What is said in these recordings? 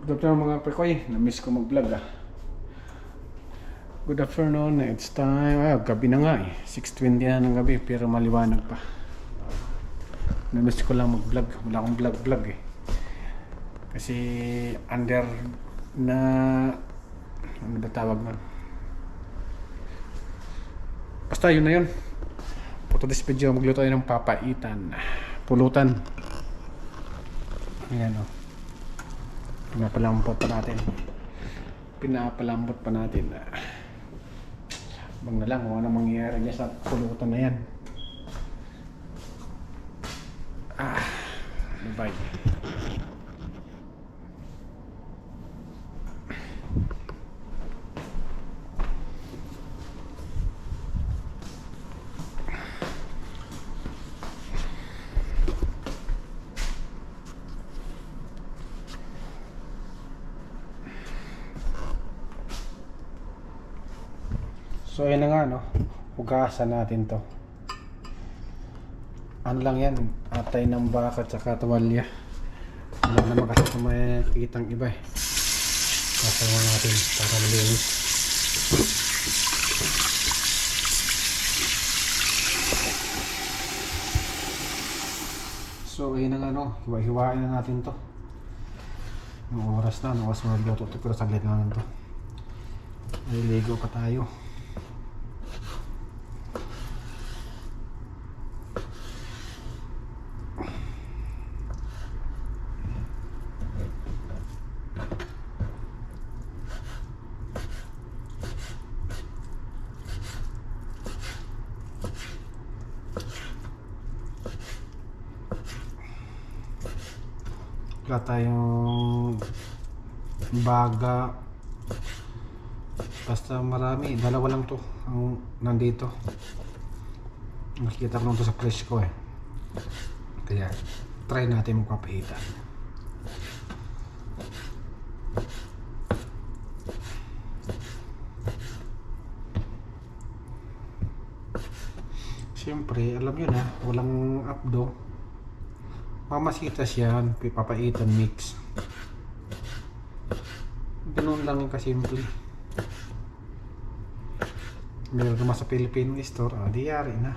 Good afternoon mga prekoy, na-miss ko mag-vlog ah. Good afternoon, it's time, gabi na nga eh. 6:20 na ng gabi pero maliwanag pa. Na-miss ko lang mag-vlog, wala akong vlog eh. Kasi under na, ano ba tawag nun? Basta yun na yun. For today's video, magluto tayo ng papaitan. Pulutan. Ayan o. Pinapalambot pa natin. Bang na lang kung ano mangyayari niya sa pulutan na yan. Bye. So ayun na nga no, hugasan natin to. Ano lang yan, atay ng baka at saka tuwalya. Wala naman kasi makikitang iba eh. Kasama natin para malinis. So ayun na nga no, hiwa-hiwain na natin to. Yung oras na, magluto to pero saglit na lang to. Naliligo pa tayo. Wala tayong baga, basta marami, dalawa lang to ang nandito. Nakikita ko lang to sa fresh ko eh, kaya try natin magpapahitan. Siyempre alam nyo na, walang abdo. Mamasitas yan, papaitan mix. Ganun lang yung kasimple. Meron naman sa Filipino store, di yari na.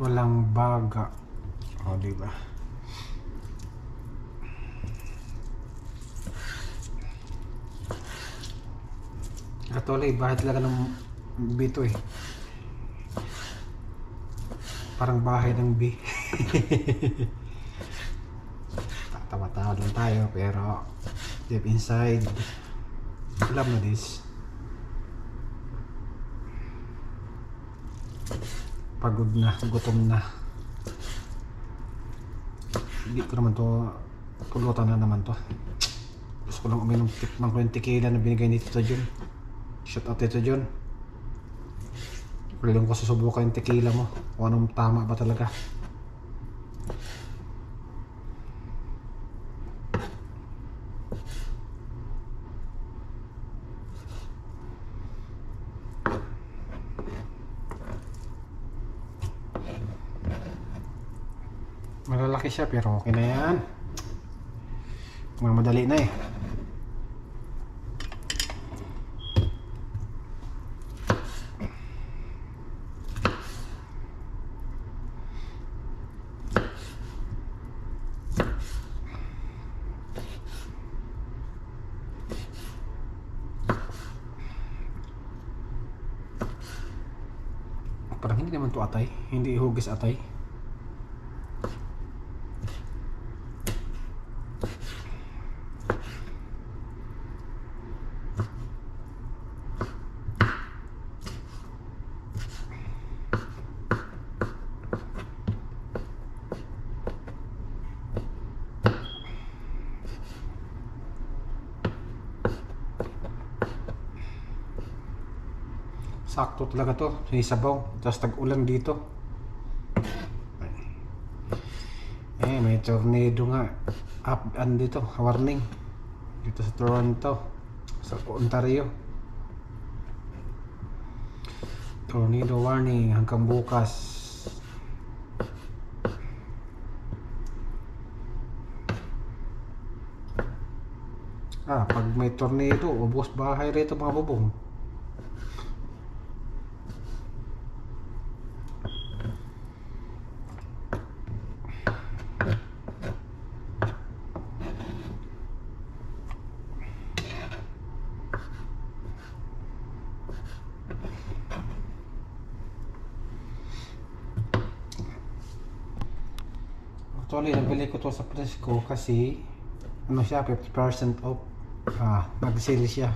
Walang baga. O, diba? Katuloy, bahay talaga ng bito eh. Parang bahay ng B. Tatawa-tawa lang tayo, pero deep inside, love na this. Pagod na, gutom na. Hindi ko naman to, pulutan na naman to. Gusto ko lang uminom tikman ko yung tequila na binigay ni Tito John. Shout out Tito John. Pwede lang ko susubukan yung tequila mo, kung anong tama ba talaga. Malalaki siya pero okay na yan. Mamadali na eh. Parang hindi naman to atay, hindi hugis atay. Sakto talaga to, may sabaw. Tapos tag-ulan dito. May tornado nga. Up and dito, warning. Dito sa Toronto, sa Ontario. Tornado warning hanggang bukas. Pag may tornado, ubos bahay rito mga bubong. Actually, nabili ko to sa Fresco kasi ano siya, 50% off. Nag-sale siya.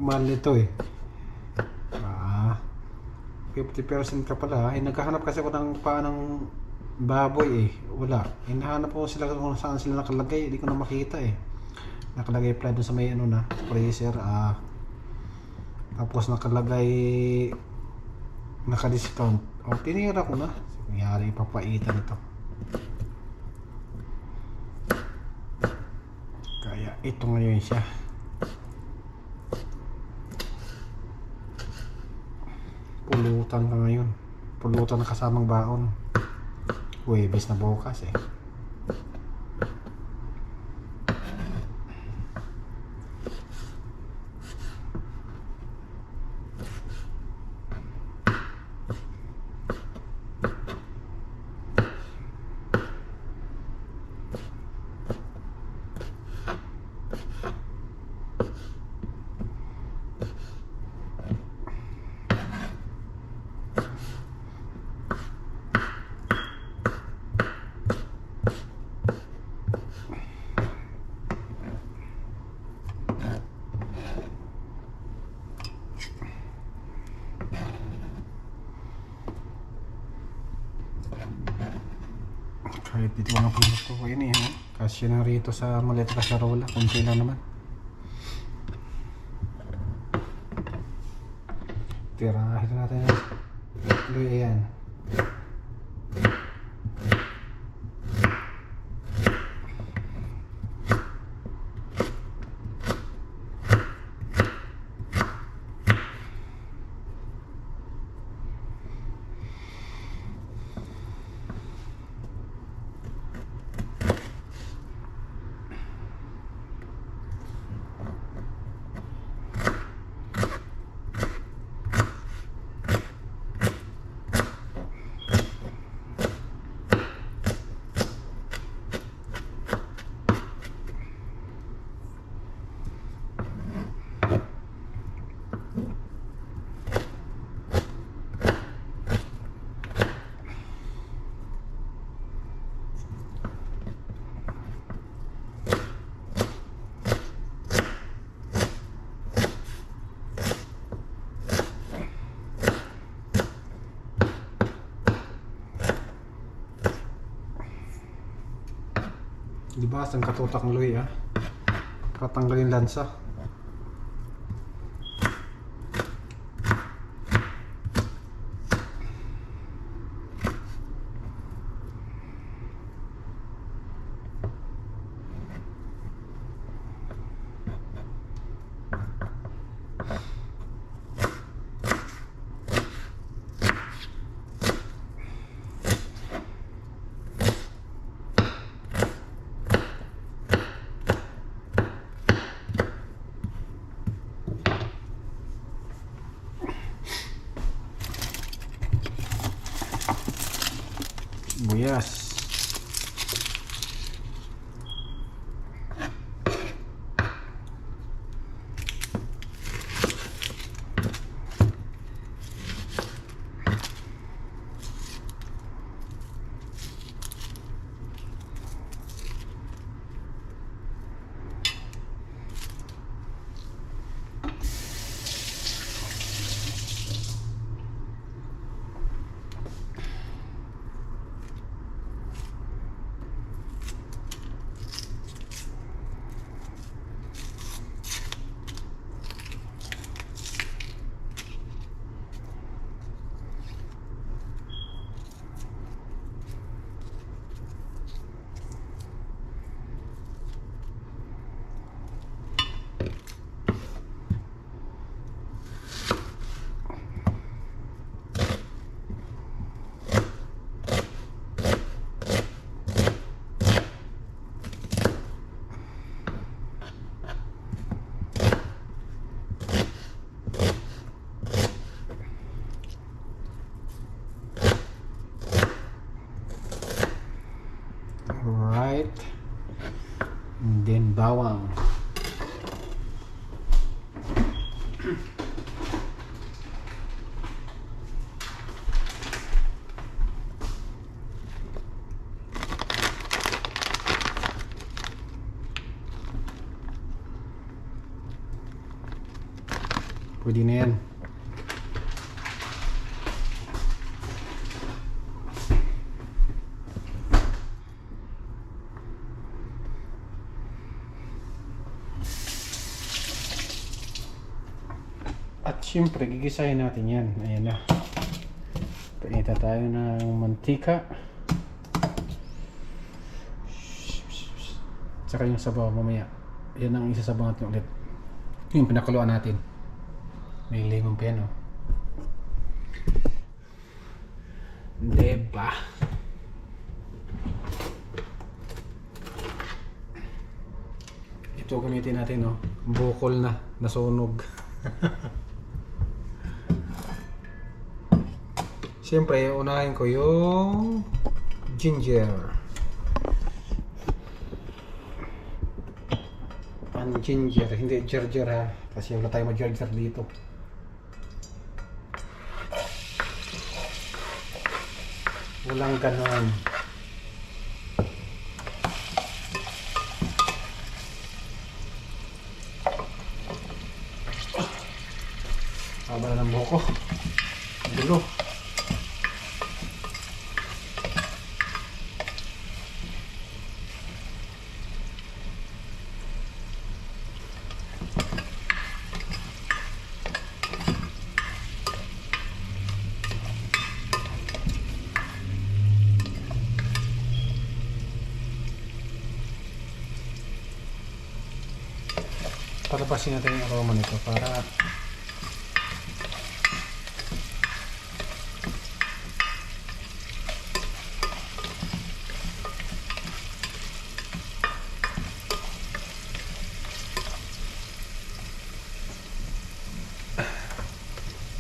Mahal nito eh. 50% ka pala. Naghahanap kasi ako ng paanang baboy eh. Wala. Hinahanap ko sila kung saan sila nakalagay. Hindi ko na makita eh. Nakalagay pala doon sa may ano na, freezer. Tapos nakalagay naka-discount. Tinira ko na. Kanyari ipapaitan ito. Kaya ito ngayon siya. Pulutan ka ngayon. Pulutan na kasamang baon. Huwebes na bukas eh. Kahit dito mga produkto ko yun eh. Kasya na rito sa maliit na kasarola. Kunti lang naman. Tirahin natin yan. Luya yan. Diba, ang katutak ng luya para tanggalin lansa. Buyas. Right. And then bawang. Pwede na yan. At syempre, gigisahin natin yan. Ayan na. Painita tayo ng mantika. Tsaka yung sabaw mamaya. Yan ang isasabaw natin ulit. Yung pinakuluan natin. May lemon pa yan, oh. Diba? Ito gamitin natin, oh. Bukol na. Nasunog. Siyempre, unahin ko yung ginger. Ang ginger, hindi ginger ha. Kasi wala tayo mag-ginger dito. Walang ganon. Haba na ng buhok ko. Gulo. Palabasin natin yung aroma nito para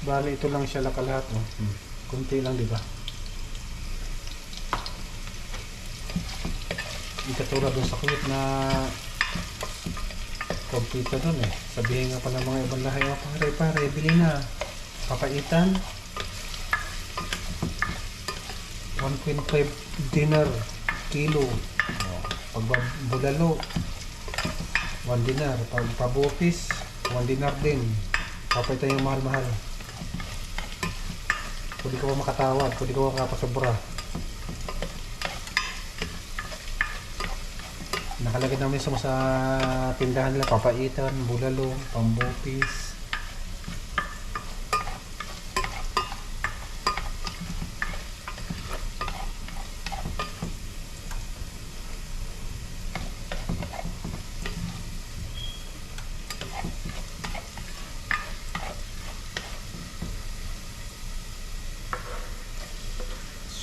bali ito lang siya lakalahat, no? Kunti lang, di ba? Hindi katulad dun sa kuwit na kompleto dun eh. Sabihin nga pa ng mga ibang lahi, oh, pare, bili na. Papaitan. 1.5 dinar kilo. Pag bulalo, 1 dinar. Pag pabupis, 1 dinar din. Papaitan yung mahal-mahal. Pwede ka pa makatawad, pwede ka pa makapasobra. Nakalagay namin sa tindahan nila, papaitan, bulalo, pambupis.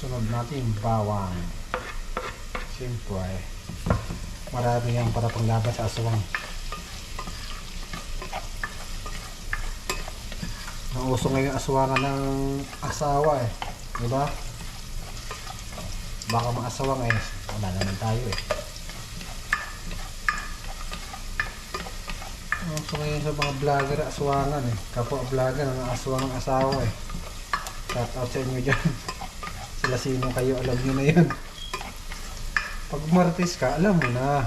Sunod natin bawang. Siyempre, marami yan para panglaban sa aswang. Nauso ngayon aswangan ng asawa eh. Diba? Baka maasawang eh. Wala naman tayo eh. Nauso ngayon sa mga vlogger aswangan eh. Kapwa vlogger ang aswang ng asawa eh. Shout out sa inyo dyan. Sila sino kayo, alam nyo na yan. Pag martis ka, alam mo na.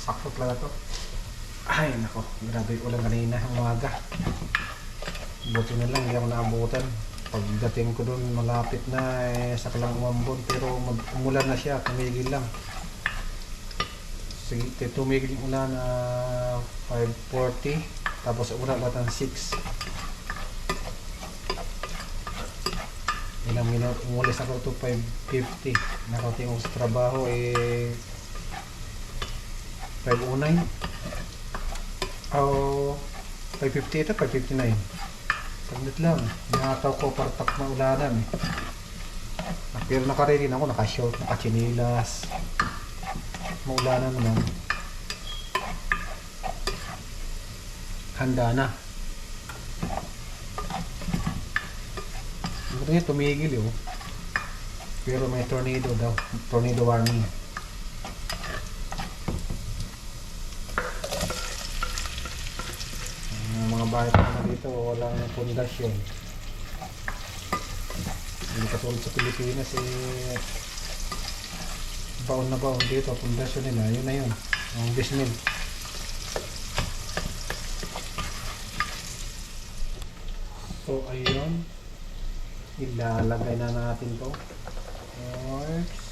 Sakto talaga to. Ay nako, grabe ulan kanina ang umaga. Buti na lang, hindi ako naabutan. Pagdating ko dun, malapit na eh, sa kalang umambon. Pero umulan na siya, tumigil lang. Sige, tumigil yung ulan na 5:40. Tapos ulan lahat ng 6. Ilang minuto, umulis ako to 5:50. Nakating ako sa trabaho 5:09. O 5:50 ito, 5:59. Saglit lang. Nakataw ko partak na ulanan eh. Pero naka-ready na ako, naka-short, naka-chinilas. Maulanan naman. Handa na. Ito niya tumigil yun. Pero may tornado daw. Tornado warning. Mga bahay pa na dito, walang pundasyon. Hindi katulad sa Pilipinas baon na baon dito, pundasyon nila, yun na yun. Ang basement. So, ayun. Ilalagay na natin to. Works.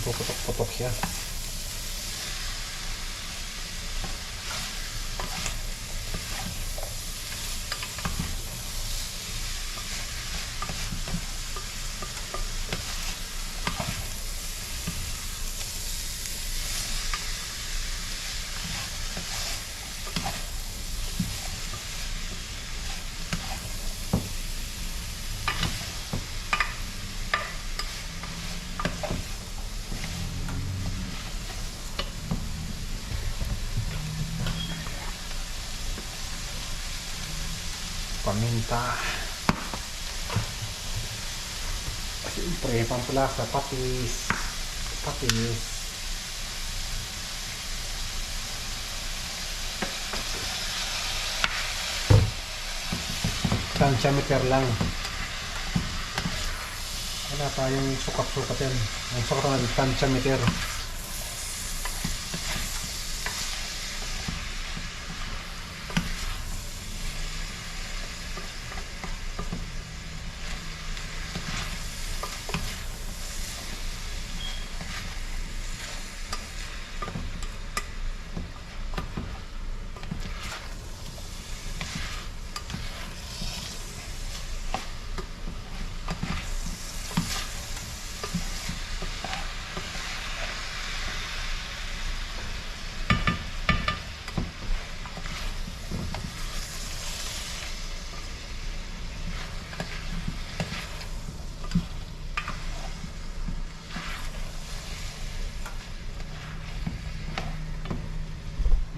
Puputok-putok siya. Paminta. Siyempre, pampalasa, patis. Tantiameter lang. Wala tayong sukat-sukat yan. Ang sukat na tantiameter.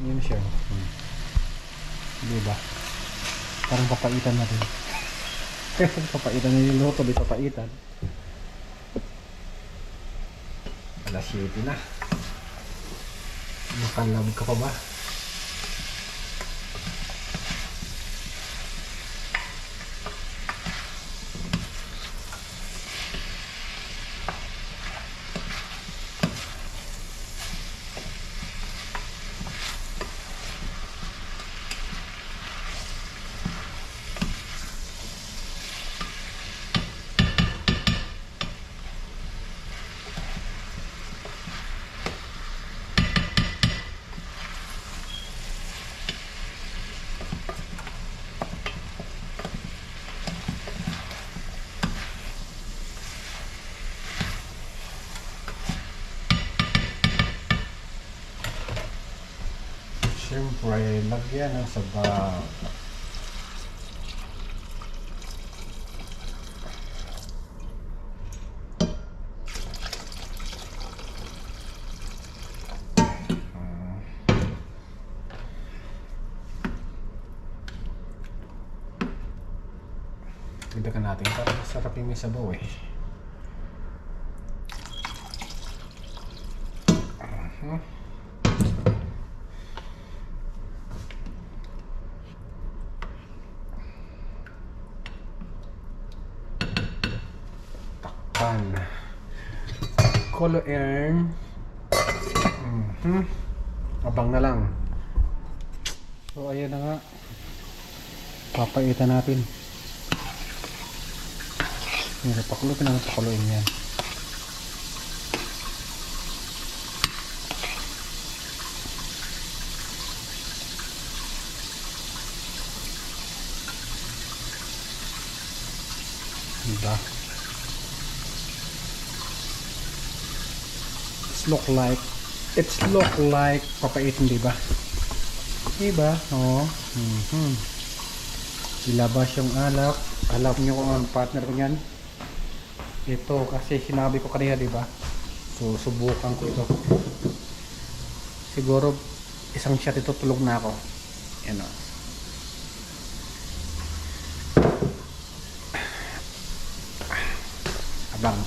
Yun siya. Diba? Parang papaitan na rin. Papaitan na yung luto, di papaitan. Alas 7 na. Makalab ka pa ba? Siyempre, lagyan ng sabaw. Tignan natin para masarap yung sabaw eh. Takpan. Color earn. Abang na lang. So ayan na nga. Papaitan natin. Yan, pakuluin yan. Diba? It's look like papaitan, diba? Diba? Oo. Ilabas yung alak. Alam nyo kung ang partner ko yan. Ito kasi sinabi ko kanina, diba? So subukan ko ito. Siguro isang shot ito, tulog na ako. Yan o.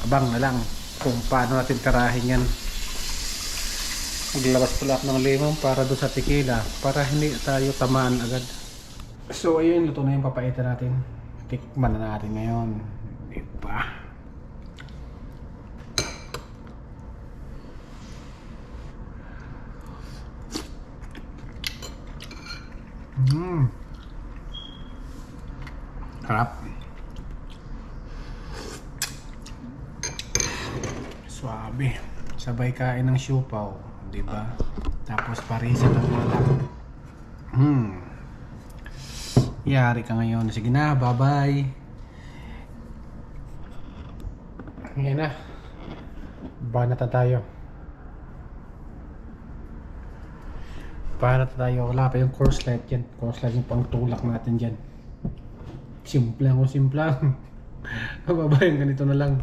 Abang na lang kung paano natin tirahin yan. Maglabas pala ng limon para doon sa tequila para hindi tayo tamaan agad. So ayun, luto na yung papaitan natin. Tikman na natin ngayon. Diba? Harap. Swabe. Sabay kain ng siupaw, di ba? Tapos parisa ng alak. Yari ka ngayon. Sige na, bye-bye. Ngayon na. Banat na tayo. Wala pa yung course light yan. Course light yung pang tulak natin dyan. Simple lang. Bye-bye, ganito na lang.